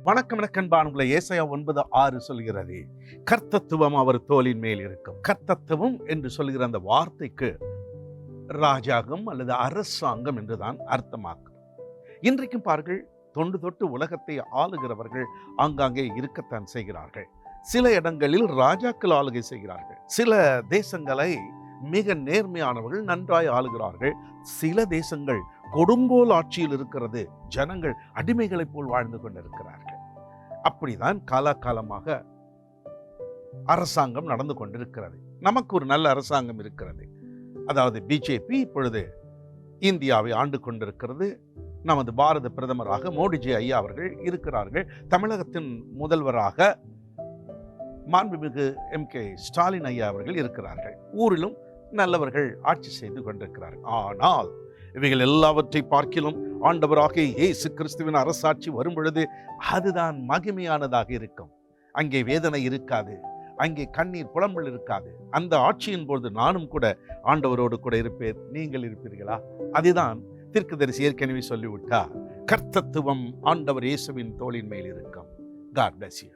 வணக்கம் அன்பானுங்களை. ஏசாயா 9:6 சொல்கிறது, கர்த்தத்துவம் அவர் தோளின் மேல் இருக்கும். கர்த்தத்துவம் என்று சொல்கிற அந்த வார்த்தைக்கு ராஜாங்கம் அல்லது அரசாங்கம் என்றுதான் அர்த்தமாக்கும். இன்றைக்கும் பாருங்கள், தொண்டு தொட்டு உலகத்தை ஆளுகிறவர்கள் ஆங்காங்கே இருக்கத்தான் செய்கிறார்கள். சில இடங்களில் ராஜாக்கள் ஆளுகை செய்கிறார்கள். சில தேசங்களை மிக நேர்மையானவர்கள் நன்றாய் ஆளுகிறார்கள். சில தேசங்கள் கொடுங்கோல் ஆட்சியில் இருக்கிறது. ஜனங்கள் அடிமைகளைப் போல் வாழ்ந்து கொண்டிருக்கிறார்கள். அப்படிதான் காலகாலமாக அரசாங்கம் நடந்து கொண்டிருக்கிறது. நமக்கு ஒரு நல்ல அரசாங்கம் இருக்கிறது. அதாவது பிஜேபி இப்பொழுது இந்தியாவை ஆண்டு கொண்டிருக்கிறது. நமது பாரத பிரதமராக மோடிஜி ஐயா அவர்கள் இருக்கிறார்கள். தமிழகத்தின் முதல்வராக மாண்புமிகு MK ஸ்டாலின் ஐயா அவர்கள் இருக்கிறார்கள். ஊரிலும் நல்லவர்கள் ஆட்சி செய்து கொண்டிருக்கிறார்கள். ஆனால் இவைகள் எல்லாவற்றை பார்க்கிலும் ஆண்டவராக இயேசு கிறிஸ்துவின் அரசாட்சி வரும் பொழுது அதுதான் மகிமையானதாக இருக்கும். அங்கே வேதனை இருக்காது, அங்கே கண்ணீர் புலம்பல் இருக்காது. அந்த ஆட்சியின் பொழுது நானும் கூட ஆண்டவரோடு கூட இருப்பேன். நீங்கள் இருப்பீர்களா? அதுதான் தீர்க்கதரிசி ஏற்கனவே சொல்லிவிட்டார். கர்த்தத்துவம் ஆண்டவர் இயேசுவின் தோளின் மேல் இருக்கும். God bless you.